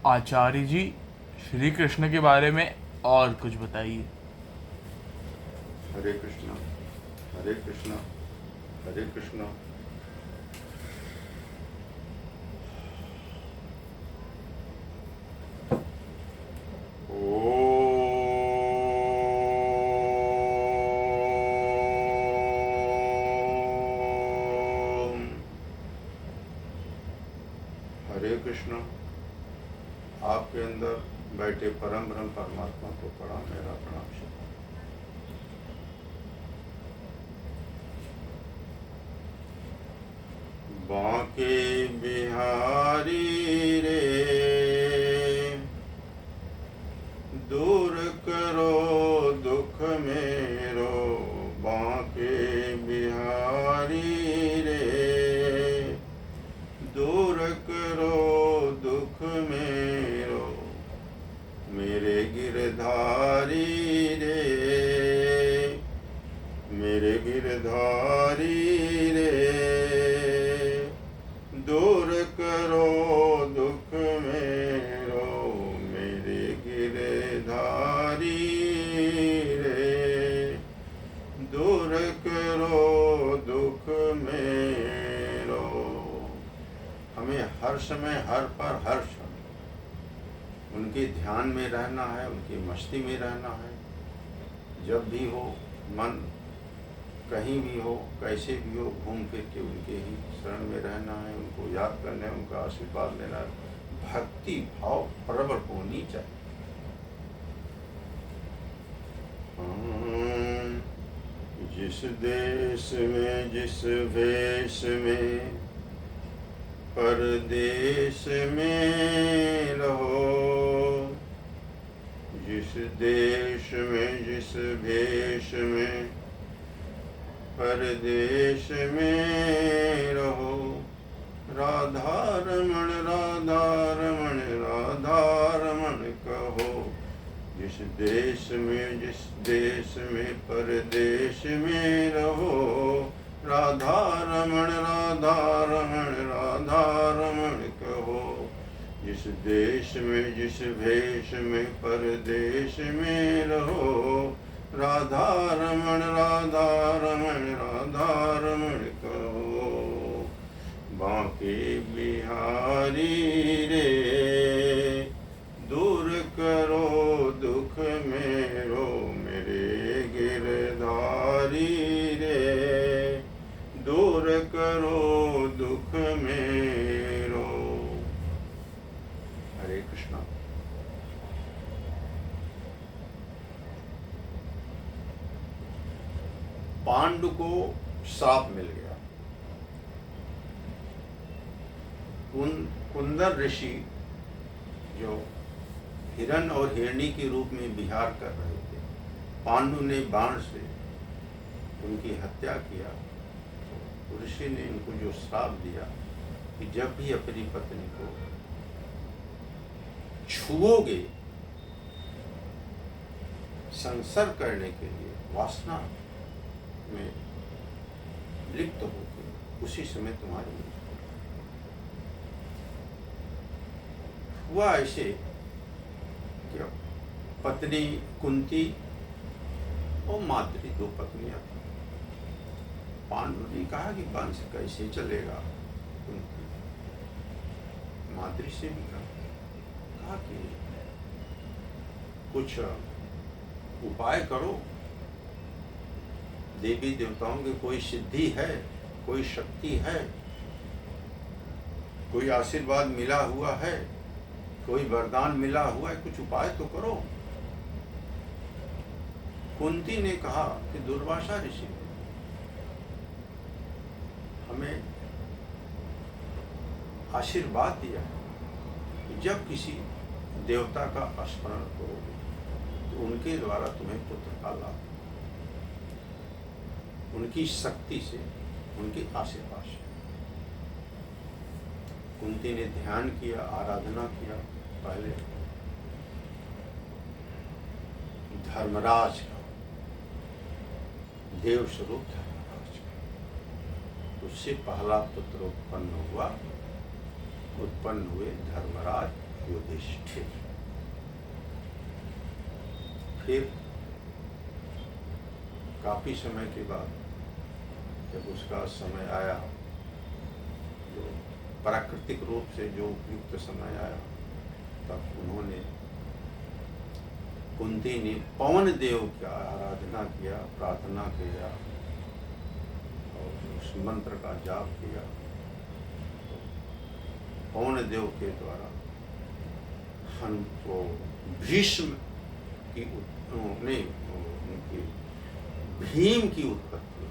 आचार्य जी, श्री कृष्ण के बारे में और कुछ बताइए। हरे कृष्णा, हरे कृष्णा, हरे कृष्णा। ओम हरे कृष्णा। आपके अंदर बैठे परम ब्रह्म परमात्मा को प्रणाम, मेरा प्रणाम। बांके बिहारी रे, दूर करो दुख मेरो। बांके बिहारी रे, दूर करो दुख मेरो। मेरे गिरधारी रे, मेरे गिरधारी रे, दूर करो दुख मेरो। मेरे गिरधारी रे, दूर करो दुख मेरो। हमें हर समय, हर पर, हर क्षण उनके ध्यान में रहना है, उनकी मस्ती में रहना है। जब भी हो मन कहीं भी हो, कैसे भी हो, घूम फिर के उनके ही शरण में रहना है, उनको याद करना है, उनका आशीर्वाद लेना है। भक्ति भाव प्रबल होनी चाहिए। जिस देश में, जिस भेष में, परदेश में रहो। जिस देश में, जिस भेष में, परदेश में रहो। राधा रमण, राधा रमण, राधा रमण कहो। जिस देश में, जिस देश में, परदेश में रहो। राधा रमण, राधा रमण, राधा रमण कहो। जिस देश में, जिस भेष में, परदेश में रहो। राधा रमण, राधा रमण, राधा रमण कहो। बांके बिहारी रे, दूर करो दुख मेरो। मेरे गिरधारी रे, दूर करो दुख मेरो। हरे कृष्णा। पांडु को श्राप मिल गया। कुंदर ऋषि जो हिरण और हिरणी के रूप में विहार कर रहे थे, पांडु ने बाण से उनकी हत्या किया। तो ऋषि ने इनको जो श्राप दिया कि जब भी अपनी पत्नी को छुओगे, संसर्ग करने के लिए वासना में लिप्त होके उसी समय तुम्हारी मृत्यु हुआ। ऐसे क्या पत्नी कुंती और माद्री, दो पत्नियां थी। पांडु ने कहा कि वंश कैसे चलेगा। कुंती माद्री से भी कहा कि कुछ उपाय करो, देवी देवताओं की कोई सिद्धि है, कोई शक्ति है, कोई आशीर्वाद मिला हुआ है, कोई वरदान मिला हुआ है, कुछ उपाय तो करो। कुंती ने कहा कि दुर्वासा ऋषि ने हमें आशीर्वाद दिया कि जब किसी देवता का स्मरण करोगे तो उनके द्वारा तुम्हें पुत्र का लाभ, उनकी शक्ति से, उनके आशीर्वाद से। कुंती ने ध्यान किया, आराधना किया। पहले धर्मराज का, देव स्वरूप धर्मराज का, उससे पहला पुत्र उत्पन्न हुआ। उत्पन्न हुए धर्मराज युधिष्ठिर। फिर काफी समय के बाद जब उसका समय आया, जो प्राकृतिक रूप से जो उपयुक्त समय आया, तब उन्होंने, कुंती ने पवन देव की आराधना किया, प्रार्थना किया और उस मंत्र का जाप किया। पवन देव के द्वारा हमको भीष्म की उनकी भीम की उत्पत्ति।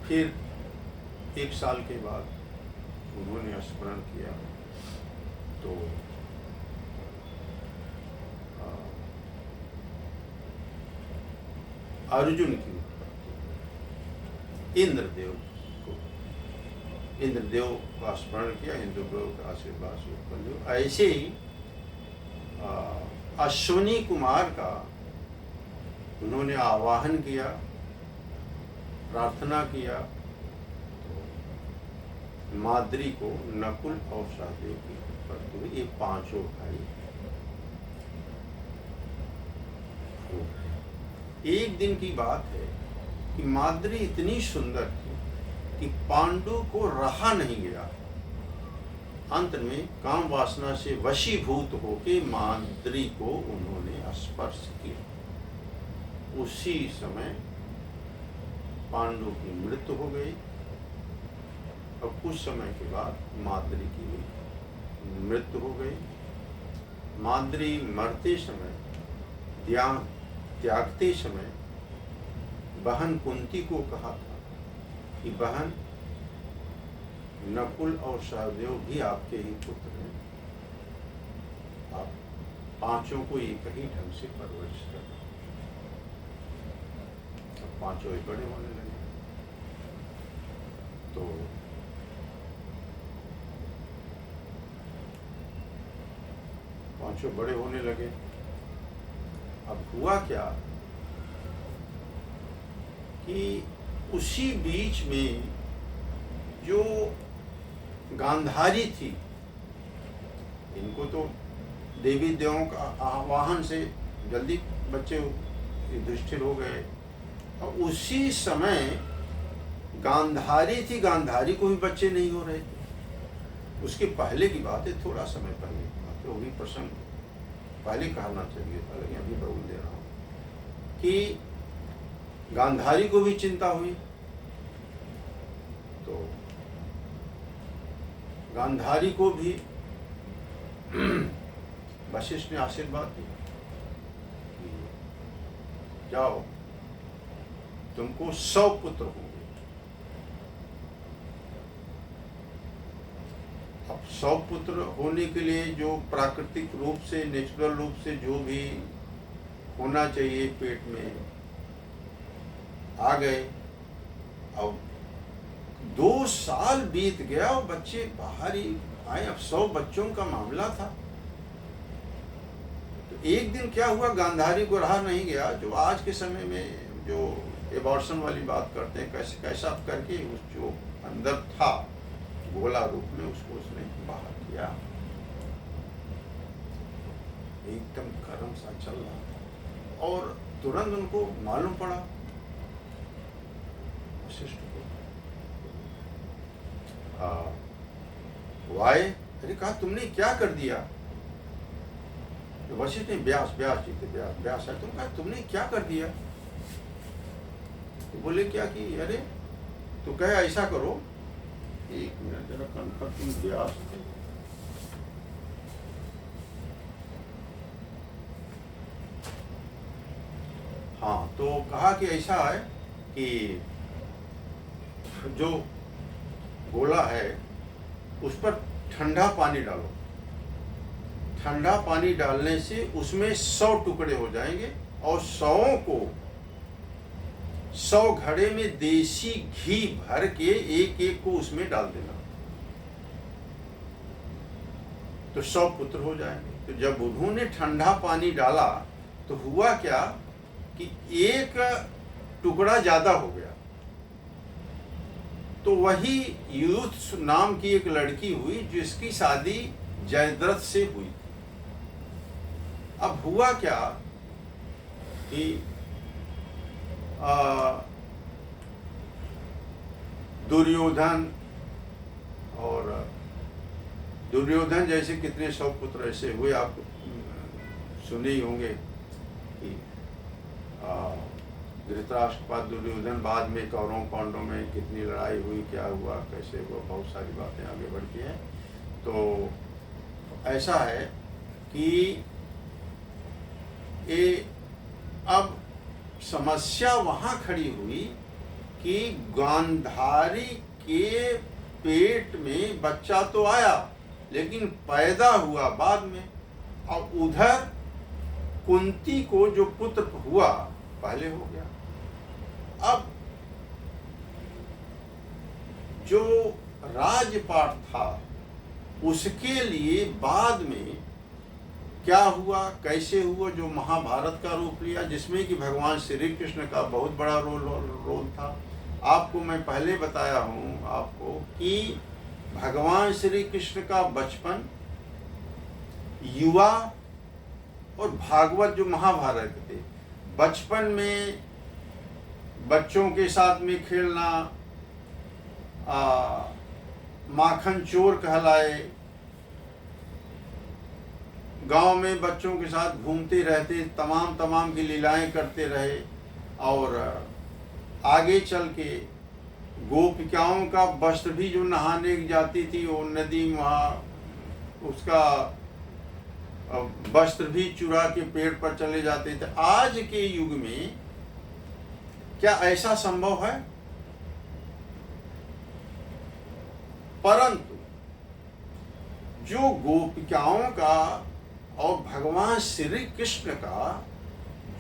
फिर 1 साल के बाद उन्होंने स्मरण किया तो अर्जुन की उत्पत्ति, इंद्रदेव को, इंद्रदेव का स्मरण किया, इंद्रदेव का आशीर्वाद से उत्पन्न हुआ। ऐसे ही अश्विनी कुमार का उन्होंने आवाहन किया, प्रार्थना किया, तो माद्री को नकुल और सहदेव की उत्पत्ति हुई। ये 5 भाई। एक दिन की बात है कि माद्री इतनी सुंदर थी कि पांडु को रहा नहीं गया। अंत में काम वासना से वशीभूत होके माद्री को उन्होंने स्पर्श किया। उसी समय पांडु की मृत्यु हो गई और कुछ समय के बाद माद्री की मृत्यु हो गई। माद्री मरते समय, त्यागते समय बहन कुंती को कहा था कि बहन, नकुल और सहदेव भी आपके ही पुत्र हैं, आप 5 को एक ही ढंग से परवरिश करना। 5 ही बड़े होने लगे तो पांचों बड़े होने लगे। अब हुआ क्या कि उसी बीच में जो गांधारी थी, इनको तो देवी देवों का आवाहन से जल्दी बच्चे युधिष्ठिर हो गए, और उसी समय गांधारी थी, गांधारी को भी बच्चे नहीं हो रहे थे। उसके पहले की बात है, थोड़ा समय पहले की बात है, वो भी प्रसंग पहले कहना चाहिए था, लेकिन अभी बोल दे रहा हूँ कि गांधारी को भी चिंता हुई। तो गांधारी को भी वशिष्ठ ने आशीर्वाद दिया कि जाओ, तुमको 100 पुत्र होंगे। अब 100 पुत्र होने के लिए जो प्राकृतिक रूप से, नेचुरल रूप से जो भी होना चाहिए पेट में, आ गए। अब 2 साल बीत गया और बच्चे बाहर ही आए। अब 100 बच्चों का मामला था। तो एक दिन क्या हुआ, गांधारी को रहा नहीं गया। जो आज के समय में जो एबॉर्शन वाली बात करते हैं, कैसे कैसा करके उस जो अंदर था गोला रूप में, उसको उसने बाहर किया। एकदम गर्म सा चल रहा था और तुरंत उनको मालूम पड़ा वशिष्ठ को। वाय, अरे कहा तुमने क्या कर दिया? तो वशिष्ठ ने व्यास जी थे, व्यास है, तुम कहा तुमने क्या कर दिया? तो बोले क्या कि अरे तो कहे ऐसा करो, 1 मिनट जरा कंफर्ट, तुम व्यास थे। हाँ, तो कहा कि ऐसा है कि जो गोला है उस पर ठंडा पानी डालो। ठंडा पानी डालने से उसमें 100 टुकड़े हो जाएंगे और 100 घड़े में देसी घी भर के एक को उसमें डाल देना, तो 100 पुत्र हो जाएंगे। तो जब उन्होंने ठंडा पानी डाला तो हुआ क्या कि 1 टुकड़ा ज्यादा हो गया। तो वही यूथ नाम की एक लड़की हुई जिसकी शादी जयद्रथ से हुई थी। अब हुआ क्या कि दुर्योधन जैसे कितने सौ पुत्र ऐसे हुए, आप सुने ही होंगे कि धृतराष्ट्र के बाद दुर्योधन, बाद में कौरव पांडवों में कितनी लड़ाई हुई, क्या हुआ, कैसे हुआ, बहुत सारी बातें आगे बढ़ती हैं। तो ऐसा है कि ये अब समस्या वहाँ खड़ी हुई कि गांधारी के पेट में बच्चा तो आया लेकिन पैदा हुआ बाद में। अब उधर कुंती को जो पुत्र हुआ पहले हो गया। अब जो राजपाट था उसके लिए बाद में क्या हुआ, कैसे हुआ, जो महाभारत का रूप लिया, जिसमें कि भगवान श्री कृष्ण का बहुत बड़ा रोल था। आपको मैं पहले बताया हूँ आपको कि भगवान श्री कृष्ण का बचपन, युवा और भागवत जो महाभारत थे, बचपन में बच्चों के साथ में खेलना, माखन चोर कहलाए, गांव में बच्चों के साथ घूमते रहते, तमाम की लीलाएं करते रहे। और आगे चल के गोपिकाओं का वस्त्र भी जो नहाने जाती थी वो नदी, वहाँ उसका वस्त्र भी चुरा के पेड़ पर चले जाते थे। आज के युग में क्या ऐसा संभव है? परंतु जो गोपिकाओं का और भगवान श्री कृष्ण का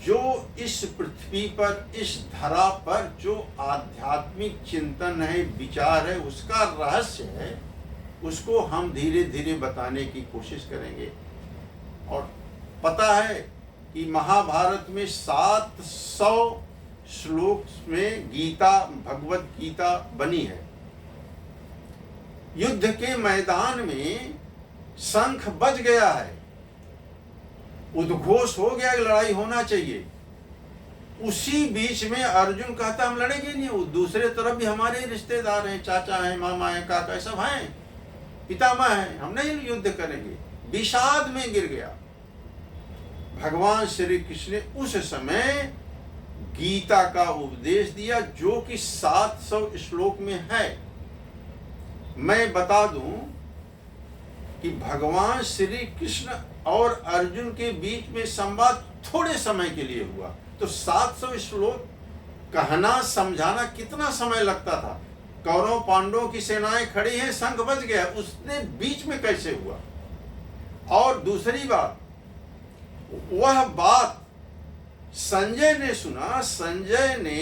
जो इस पृथ्वी पर, इस धरा पर जो आध्यात्मिक चिंतन है, विचार है, उसका रहस्य है, उसको हम धीरे धीरे बताने की कोशिश करेंगे। और पता है कि महाभारत में 700 श्लोक में गीता, भगवत गीता बनी है। युद्ध के मैदान में शंख बज गया है, उद्घोष हो गया, लड़ाई होना चाहिए। उसी बीच में अर्जुन कहता हम लड़ेंगे नहीं, वो दूसरे तरफ भी हमारे रिश्तेदार हैं, चाचा हैं, मामा हैं, काका सब हैं, पितामह हैं, हम नहीं युद्ध करेंगे। विषाद में गिर गया। भगवान श्री कृष्ण ने उस समय गीता का उपदेश दिया जो कि 700 श्लोक में है। मैं बता दूं कि भगवान श्री कृष्ण और अर्जुन के बीच में संवाद थोड़े समय के लिए हुआ, तो 700 श्लोक कहना समझाना कितना समय लगता था। कौरव पांडवों की सेनाएं खड़ी हैं, शंख बज गया, उसने बीच में कैसे हुआ? और दूसरी बात, वह बात संजय ने सुना, संजय ने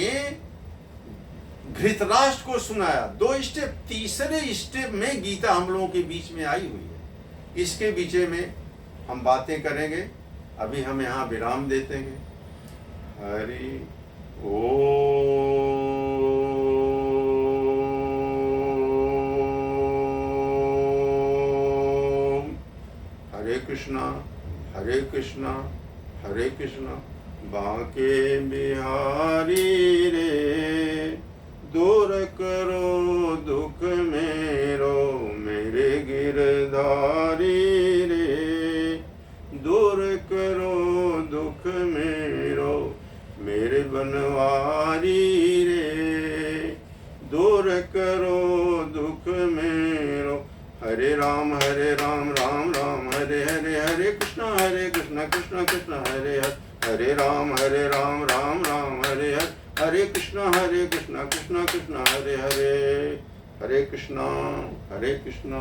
धृतराष्ट्र को सुनाया। 2 स्टेप, तीसरे स्टेप में गीता हम लोगों के बीच में आई हुई है। इसके बीच में हम बातें करेंगे। अभी हम यहाँ विराम देते हैं। हरि ओम। हरे कृष्णा हरे कृष्णा हरे कृष्णा। बांके बिहारी रे, दूर करो दुख मेरो, मेरे गिरधारी रे, दूर करो दुख मेरो, मेरे बनवारी रे, दूर करो दुख मेरो। हरे राम राम राम हरे हरे, हरे कृष्णा कृष्ण कृष्ण हरे हरे, हरे राम राम राम हरे हरे, हरे कृष्णा कृष्ण कृष्ण हरे हरे, हरे कृष्णा हरे कृष्णा।